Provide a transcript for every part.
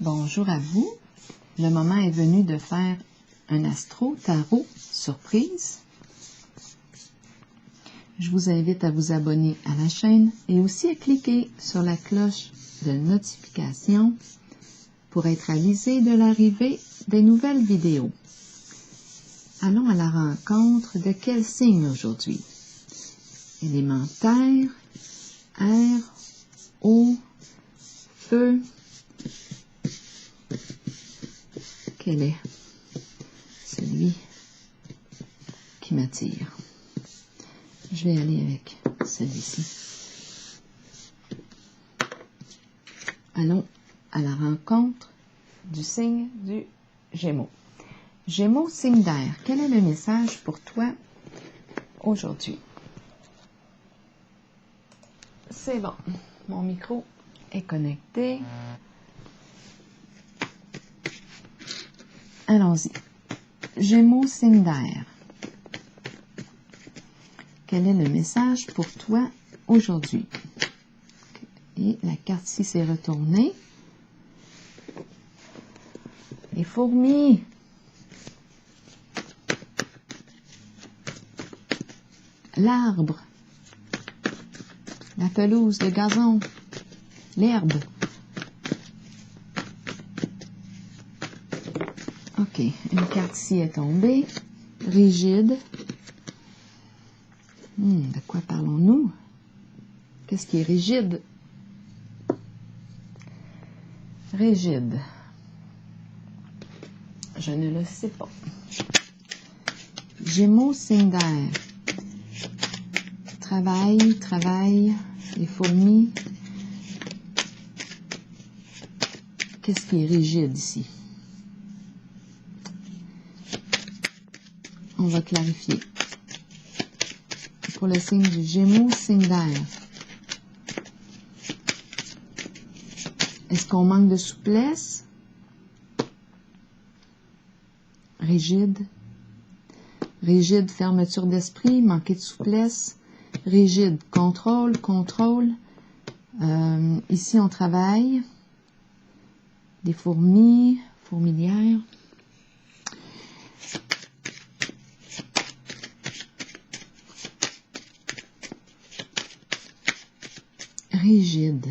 Bonjour à vous. Le moment est venu de faire un astro-tarot surprise. Je vous invite à vous abonner à la chaîne et aussi à cliquer sur la cloche de notification pour être avisé de l'arrivée des nouvelles vidéos. Allons à la rencontre de quel signe aujourd'hui? Élémentaire, air, eau, feu. Quel est celui qui m'attire? Je vais aller avec celui-ci. Allons à la rencontre du signe du Gémeaux. Gémeaux, signe d'air. Quel est le message pour toi aujourd'hui? C'est bon. Mon micro est connecté. Allons-y. Gémeaux, signe d'air. Quel est le message pour toi aujourd'hui? Et la carte-ci s'est retournée. Les fourmis. L'arbre. La pelouse, le gazon. L'herbe. OK, une carte ici est tombée. Rigide. De quoi parlons-nous? Qu'est-ce qui est rigide? Rigide. Je ne le sais pas. Gémeaux, signe d'air. Travail, les fourmis. Qu'est-ce qui est rigide ici? On va clarifier. Pour le signe du Gémeaux, signe d'air. Est-ce qu'on manque de souplesse? Rigide. Rigide, fermeture d'esprit, manquer de souplesse. Rigide, contrôle. Ici, on travaille. Des fourmis, fourmilières. Rigide.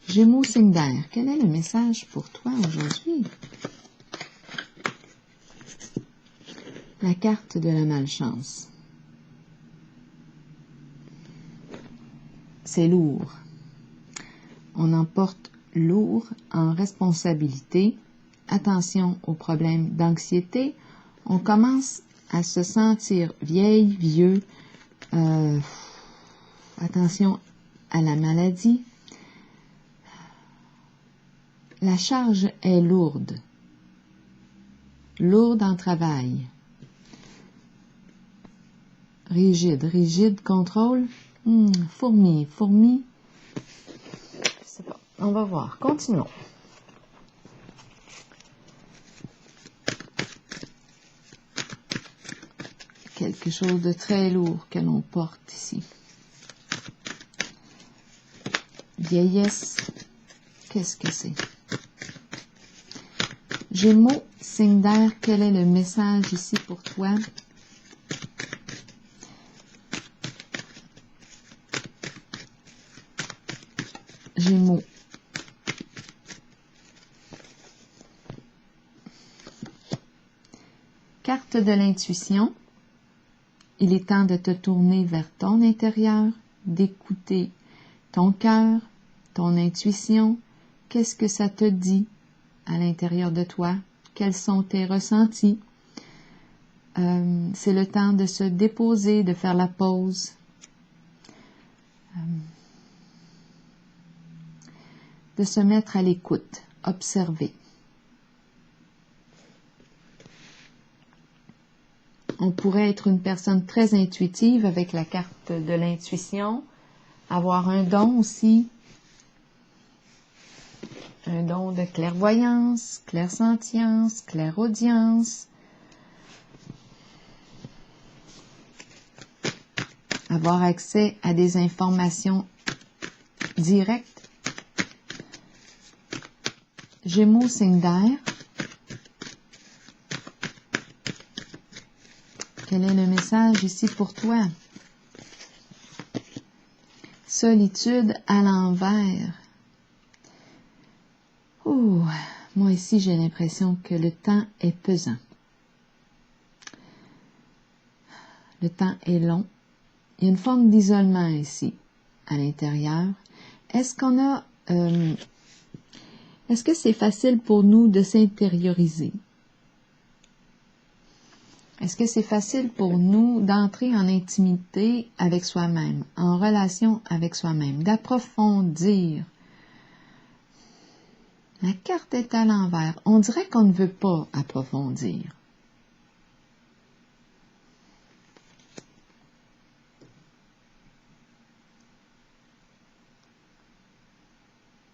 Gémeaux, signe d'air. Quel est le message pour toi aujourd'hui? La carte de la malchance. C'est lourd. On emporte lourd en responsabilité. Attention aux problèmes d'anxiété. On commence à se sentir vieille, vieux. Attention à la maladie. La charge est lourde. Lourde en travail. Rigide, contrôle. Fourmi. Je sais pas. On va voir. Continuons. Quelque chose de très lourd que l'on porte ici. Vieillesse. Qu'est-ce que c'est? Gémeaux, signe d'air, quel est le message ici pour toi? Gémeaux. Carte de l'intuition. Il est temps de te tourner vers ton intérieur, d'écouter ton cœur, ton intuition. Qu'est-ce que ça te dit à l'intérieur de toi? Quels sont tes ressentis? C'est le temps de se déposer, de faire la pause. De se mettre à l'écoute, observer. On pourrait être une personne très intuitive avec la carte de l'intuition, avoir un don aussi, un don de clairvoyance, clairsentience, clairaudience, avoir accès à des informations directes, Gémeaux, signe d'air. Quel est le message ici pour toi? Solitude à l'envers. Oh, moi ici, j'ai l'impression que le temps est pesant. Le temps est long. Il y a une forme d'isolement ici, à l'intérieur. Est-ce que c'est facile pour nous de s'intérioriser? Est-ce que c'est facile pour nous d'entrer en intimité avec soi-même, en relation avec soi-même, d'approfondir? La carte est à l'envers. On dirait qu'on ne veut pas approfondir.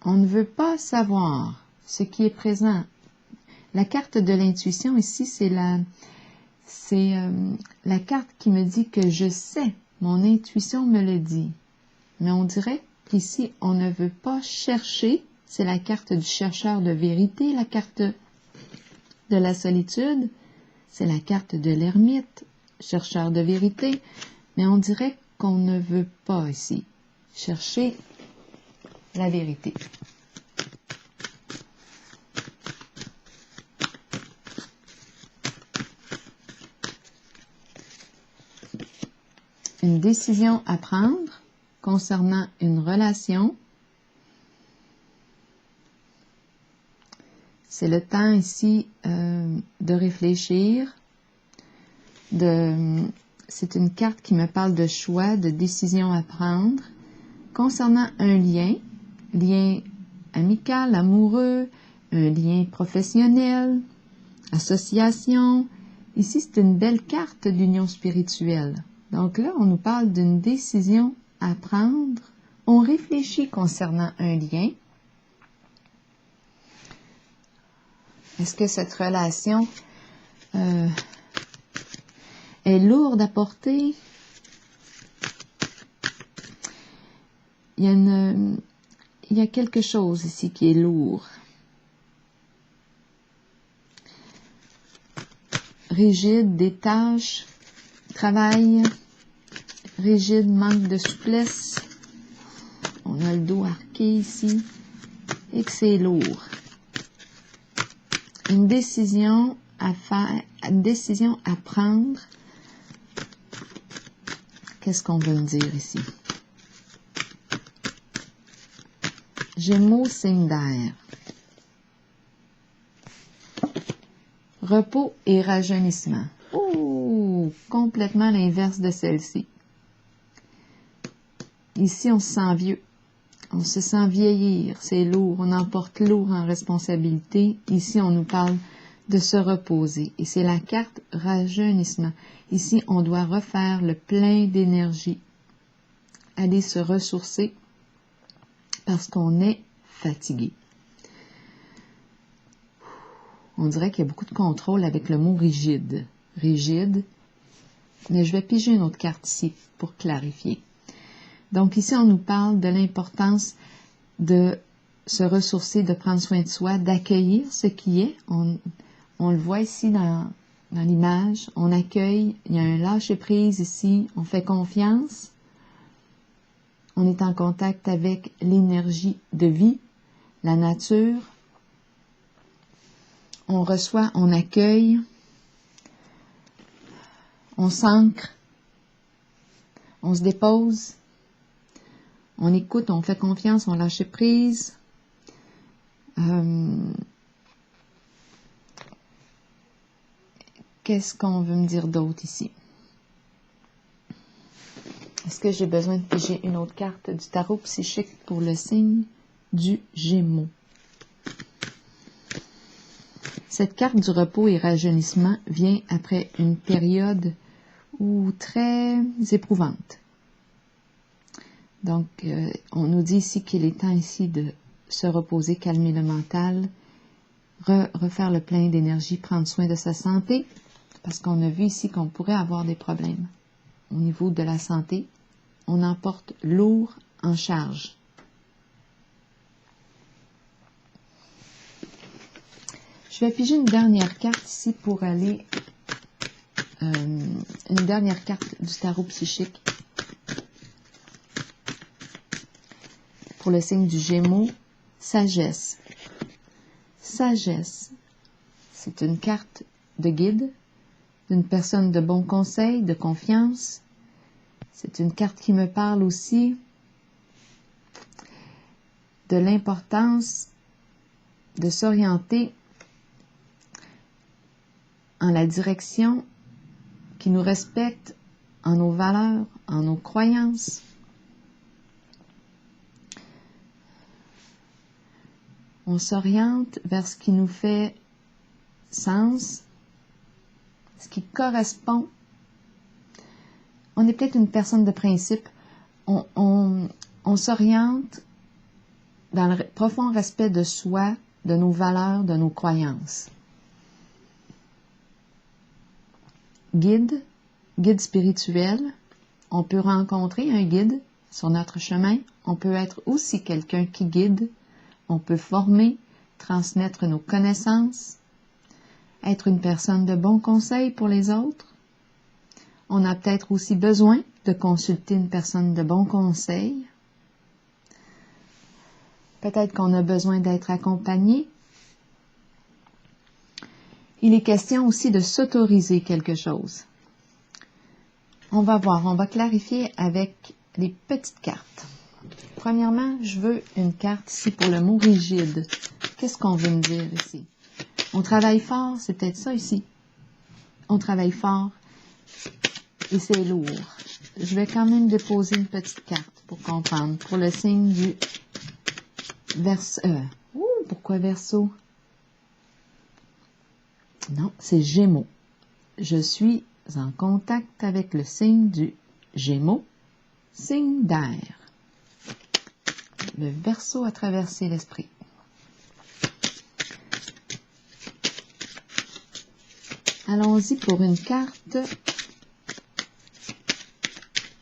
On ne veut pas savoir ce qui est présent. La carte de l'intuition ici, c'est la carte qui me dit que je sais. Mon intuition me le dit. Mais on dirait qu'ici, on ne veut pas chercher. C'est la carte du chercheur de vérité, la carte de la solitude. C'est la carte de l'ermite, chercheur de vérité. Mais on dirait qu'on ne veut pas ici chercher la vérité. Une décision à prendre concernant une relation. C'est le temps ici de réfléchir. C'est une carte qui me parle de choix, de décision à prendre concernant un lien amical, amoureux, un lien professionnel, association. Ici, c'est une belle carte d'union spirituelle. Donc là, on nous parle d'une décision à prendre. On réfléchit concernant un lien. Est-ce que cette relation est lourde à porter? Il y a quelque chose ici qui est lourd. Rigide, des tâches, travail, rigide, manque de souplesse. On a le dos arqué ici et que c'est lourd. Une décision à faire, une décision à prendre. Qu'est-ce qu'on veut me dire ici? Gémeaux, signe d'air. Repos et rajeunissement. Oh, complètement l'inverse de celle-ci. Ici, on se sent vieux. On se sent vieillir. C'est lourd. On emporte lourd en responsabilité. Ici, on nous parle de se reposer. Et c'est la carte rajeunissement. Ici, on doit refaire le plein d'énergie. Aller se ressourcer parce qu'on est fatigué. On dirait qu'il y a beaucoup de contrôle avec le mot rigide. Rigide. Mais je vais piger une autre carte ici pour clarifier. Donc ici, on nous parle de l'importance de se ressourcer, de prendre soin de soi, d'accueillir ce qui est. On le voit ici dans l'image. On accueille. Il y a un lâcher-prise ici. On fait confiance. On est en contact avec l'énergie de vie, la nature. On reçoit, on accueille, on s'ancre, on se dépose, on écoute, on fait confiance, on lâche prise. Qu'est-ce qu'on veut me dire d'autre ici? Est-ce que j'ai besoin de piger une autre carte du tarot psychique pour le signe du Gémeaux? Cette carte du repos et rajeunissement vient après une période très éprouvante. Donc, on nous dit ici qu'il est temps ici de se reposer, calmer le mental, refaire le plein d'énergie, prendre soin de sa santé, parce qu'on a vu ici qu'on pourrait avoir des problèmes au niveau de la santé. On emporte lourd en charge. vais piger une dernière carte ici pour aller... une dernière carte du tarot psychique pour le signe du Gémeaux. Sagesse. Sagesse. C'est une carte de guide, d'une personne de bon conseil, de confiance. C'est une carte qui me parle aussi de l'importance de s'orienter en la direction qui nous respecte en nos valeurs, en nos croyances. On s'oriente vers ce qui nous fait sens, ce qui correspond. On est peut-être une personne de principe. On s'oriente dans le profond respect de soi, de nos valeurs, de nos croyances. Guide spirituel. On peut rencontrer un guide sur notre chemin. On peut être aussi quelqu'un qui guide. On peut former, transmettre nos connaissances, être une personne de bon conseil pour les autres. On a peut-être aussi besoin de consulter une personne de bon conseil. Peut-être qu'on a besoin d'être accompagné. Il est question aussi de s'autoriser quelque chose. On va voir, on va clarifier avec les petites cartes. Premièrement, je veux une carte ici pour le mot rigide. Qu'est-ce qu'on veut me dire ici? On travaille fort, c'est peut-être ça ici. On travaille fort et c'est lourd. Je vais quand même déposer une petite carte pour comprendre. Pour le signe du Verseau. Pourquoi Verseau? Non, c'est Gémeaux. Je suis en contact avec le signe du Gémeaux, signe d'air. Le Verseau a traversé l'esprit. Allons-y pour une carte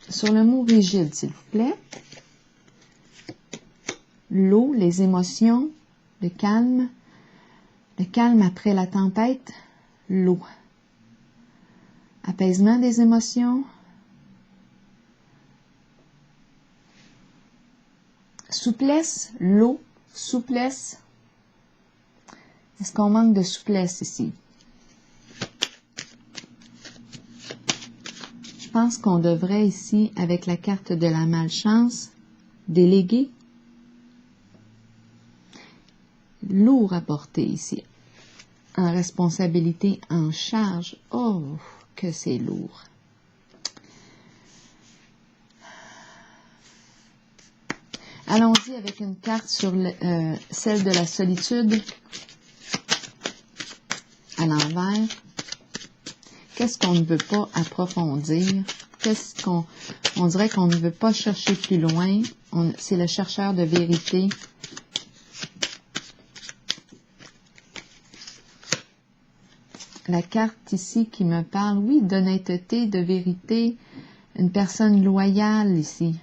sur le mot rigide, s'il vous plaît. L'eau, les émotions, le calme après la tempête, l'eau. Apaisement des émotions. Souplesse, l'eau, souplesse. Est-ce qu'on manque de souplesse ici? Je pense qu'on devrait ici, avec la carte de la malchance, déléguer. Lourd à porter ici. En responsabilité, en charge. Oh, que c'est lourd. Allons-y avec une carte sur celle de la solitude à l'envers. Qu'est-ce qu'on ne veut pas approfondir? On dirait qu'on ne veut pas chercher plus loin. C'est le chercheur de vérité. La carte ici qui me parle, oui, d'honnêteté, de vérité, une personne loyale ici,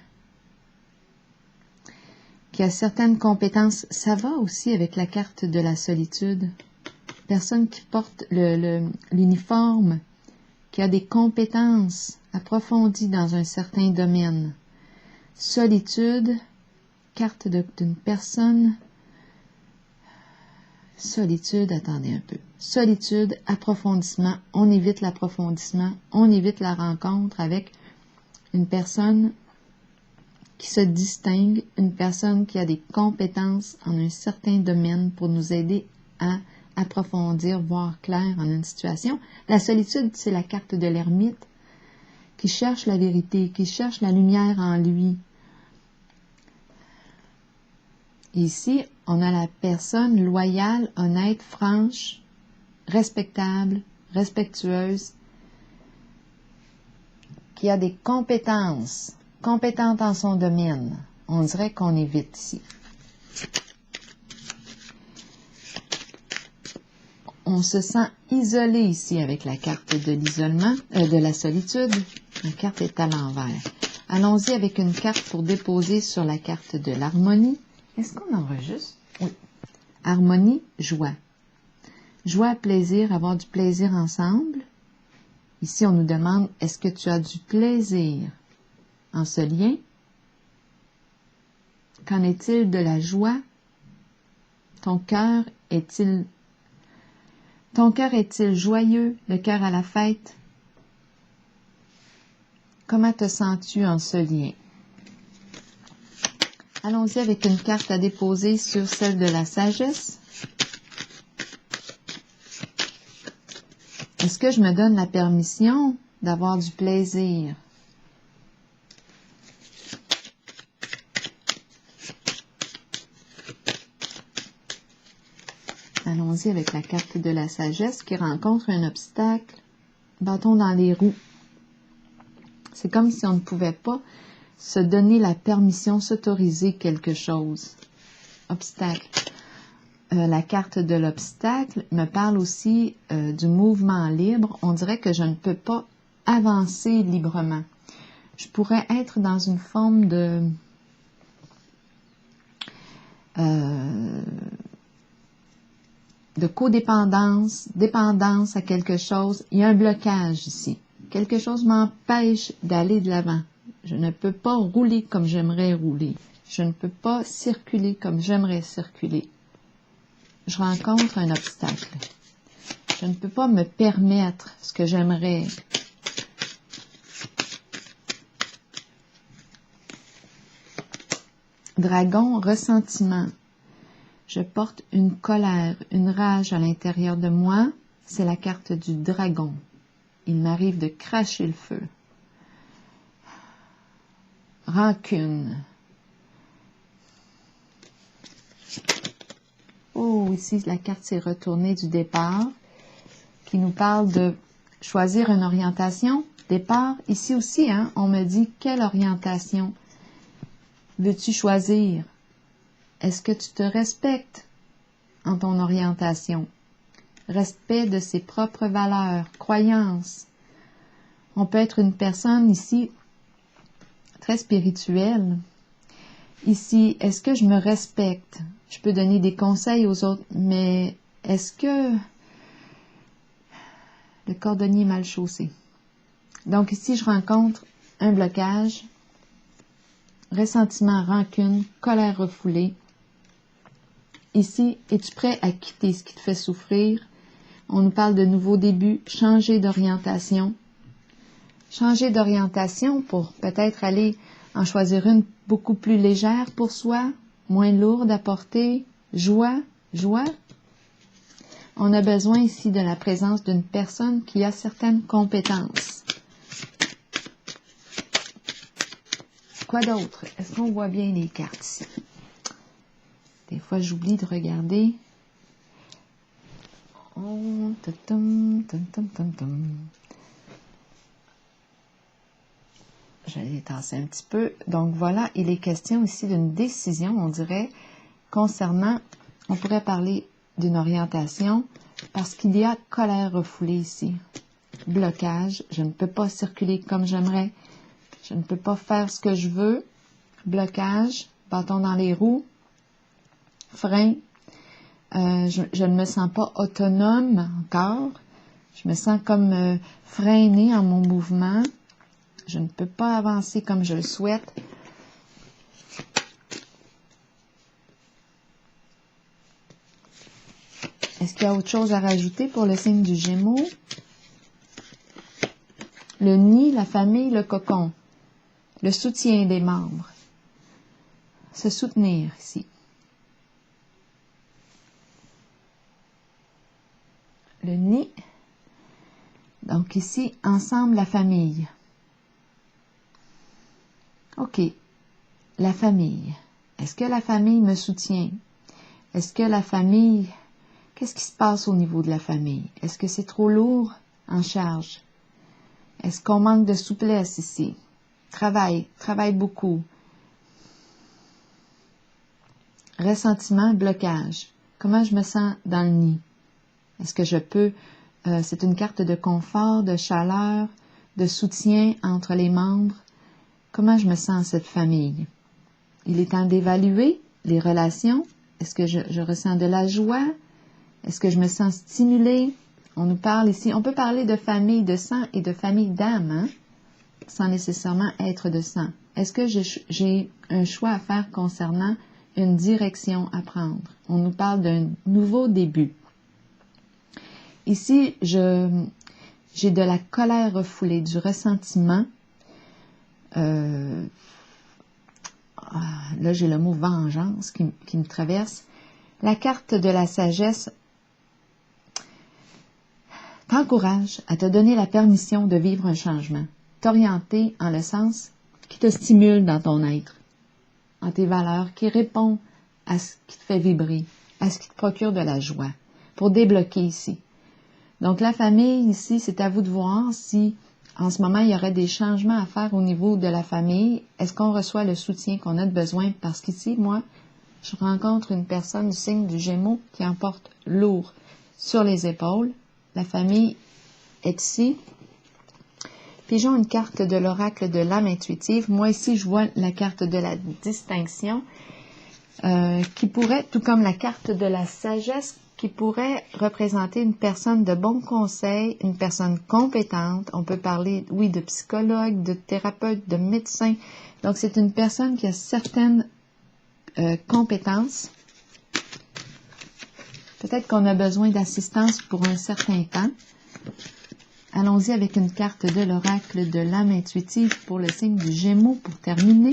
qui a certaines compétences. Ça va aussi avec la carte de la solitude. Personne qui porte l'uniforme, qui a des compétences approfondies dans un certain domaine. Solitude, carte d'une personne. Solitude, attendez un peu. Solitude, approfondissement, on évite l'approfondissement, on évite la rencontre avec une personne qui se distingue, une personne qui a des compétences en un certain domaine pour nous aider à approfondir, voir clair en une situation. La solitude, c'est la carte de l'ermite qui cherche la vérité, qui cherche la lumière en lui. Ici, on a la personne loyale, honnête, franche, respectable, respectueuse, qui a des compétences, compétente en son domaine. On dirait qu'on évite ici. On se sent isolé ici avec la carte de l'isolement, de la solitude. La carte est à l'envers. Allons-y avec une carte pour déposer sur la carte de l'harmonie. Est-ce qu'on enregistre? Oui. Harmonie, joie. Joie, plaisir, avoir du plaisir ensemble. Ici, on nous demande, est-ce que tu as du plaisir en ce lien? Qu'en est-il de la joie? Ton cœur est-il joyeux, le cœur à la fête? Comment te sens-tu en ce lien? Allons-y avec une carte à déposer sur celle de la sagesse. Est-ce que je me donne la permission d'avoir du plaisir? Allons-y avec la carte de la sagesse qui rencontre un obstacle. Bâton dans les roues. C'est comme si on ne pouvait pas se donner la permission, s'autoriser quelque chose. Obstacle. La carte de l'obstacle me parle aussi du mouvement libre. On dirait que je ne peux pas avancer librement. Je pourrais être dans une forme de codépendance, dépendance à quelque chose. Il y a un blocage ici. Quelque chose m'empêche d'aller de l'avant. Je ne peux pas rouler comme j'aimerais rouler. Je ne peux pas circuler comme j'aimerais circuler. Je rencontre un obstacle. Je ne peux pas me permettre ce que j'aimerais. Dragon, ressentiment. Je porte une colère, une rage à l'intérieur de moi. C'est la carte du dragon. Il m'arrive de cracher le feu. Rancune. Oh, ici, la carte s'est retournée du départ, qui nous parle de choisir une orientation. Départ, ici aussi, hein, on me dit quelle orientation veux-tu choisir? Est-ce que tu te respectes en ton orientation? Respect de ses propres valeurs, croyances. On peut être une personne ici très spirituelle. Ici, est-ce que je me respecte? Je peux donner des conseils aux autres, mais est-ce que le cordonnier est mal chaussé? Donc ici, je rencontre un blocage, ressentiment, rancune, colère refoulée. Ici, es-tu prêt à quitter ce qui te fait souffrir? On nous parle de nouveaux débuts, changer d'orientation. Changer d'orientation pour peut-être aller en choisir une beaucoup plus légère pour soi, moins lourde à porter, joie. On a besoin ici de la présence d'une personne qui a certaines compétences. Quoi d'autre? Est-ce qu'on voit bien les cartes ici? Des fois, j'oublie de regarder. Oh, je vais les tasser un petit peu. Donc voilà, il est question ici d'une décision, on dirait, concernant, on pourrait parler d'une orientation, parce qu'il y a colère refoulée ici. Blocage, je ne peux pas circuler comme j'aimerais, je ne peux pas faire ce que je veux. Blocage, bâton dans les roues, frein, je ne me sens pas autonome encore, je me sens comme freinée en mon mouvement, je ne peux pas avancer comme je le souhaite. Est-ce qu'il y a autre chose à rajouter pour le signe du Gémeaux? Le nid, la famille, le cocon, le soutien des membres. Se soutenir ici. Le nid. Donc ici, ensemble, la famille. OK. La famille. Est-ce que la famille me soutient? Est-ce que la famille... Qu'est-ce qui se passe au niveau de la famille? Est-ce que c'est trop lourd en charge? Est-ce qu'on manque de souplesse ici? Travaille beaucoup. Ressentiment, blocage. Comment je me sens dans le nid? Est-ce que je peux... c'est une carte de confort, de chaleur, de soutien entre les membres. Comment je me sens cette famille? Il est temps d'évaluer les relations. Est-ce que je ressens de la joie? Est-ce que je me sens stimulée? On nous parle ici, on peut parler de famille de sang et de famille d'âme, hein? Sans nécessairement être de sang. Est-ce que j'ai un choix à faire concernant une direction à prendre? On nous parle d'un nouveau début. Ici, j'ai de la colère refoulée, du ressentiment. Là, j'ai le mot vengeance qui me traverse. La carte de la sagesse t'encourage à te donner la permission de vivre un changement, t'orienter en le sens qui te stimule dans ton être, en tes valeurs, qui répond à ce qui te fait vibrer, à ce qui te procure de la joie, pour débloquer ici. Donc la famille ici, c'est à vous de voir si en ce moment il y aurait des changements à faire au niveau de la famille. Est-ce qu'on reçoit le soutien qu'on a de besoin? Parce qu'ici, moi, je rencontre une personne du signe du Gémeaux qui en porte lourd sur les épaules. La famille est ici. Pigeons une carte de l'oracle de l'âme intuitive. Moi ici, je vois la carte de la distinction qui pourrait, tout comme la carte de la sagesse, qui pourrait représenter une personne de bon conseil, une personne compétente. On peut parler, oui, de psychologue, de thérapeute, de médecin. Donc, c'est une personne qui a certaines compétences. Peut-être qu'on a besoin d'assistance pour un certain temps. Allons-y avec une carte de l'oracle de l'âme intuitive pour le signe du Gémeaux pour terminer.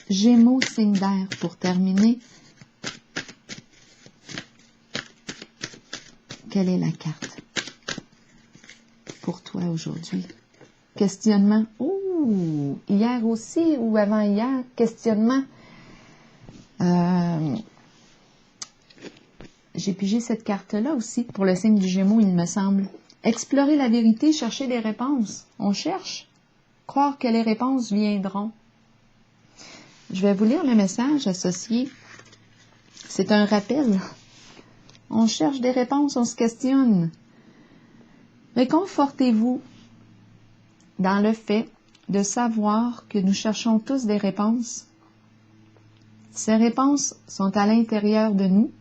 Gémeaux, signe d'air pour terminer. Quelle est la carte pour toi aujourd'hui? Questionnement. Oh, hier aussi ou avant-hier, questionnement. J'ai pigé cette carte-là aussi pour le signe du Gémeaux, il me semble. Explorer la vérité, chercher des réponses. On cherche. Croire que les réponses viendront. Je vais vous lire le message associé. C'est un rappel. On cherche des réponses, on se questionne. Réconfortez-vous dans le fait de savoir que nous cherchons tous des réponses. Ces réponses sont à l'intérieur de nous.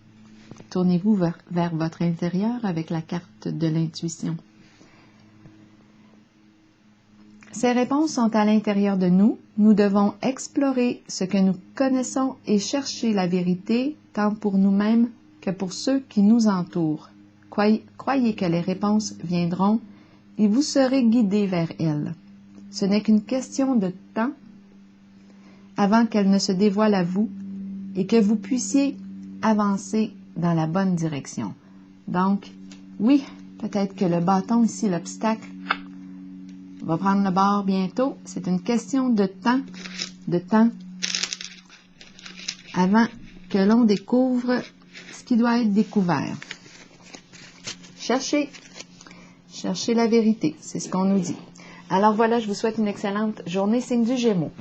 Tournez-vous vers votre intérieur avec la carte de l'intuition. Ces réponses sont à l'intérieur de nous. Nous devons explorer ce que nous connaissons et chercher la vérité tant pour nous-mêmes que pour ceux qui nous entourent. Croyez que les réponses viendront et vous serez guidés vers elles. Ce n'est qu'une question de temps avant qu'elles ne se dévoilent à vous et que vous puissiez avancer dans la bonne direction. Donc, oui, peut-être que le bâton ici, l'obstacle, va prendre le bord bientôt. C'est une question de temps avant que l'on découvre ce qui doit être découvert. Cherchez la vérité, c'est ce qu'on nous dit. Alors voilà, je vous souhaite une excellente journée, signe du Gémeaux.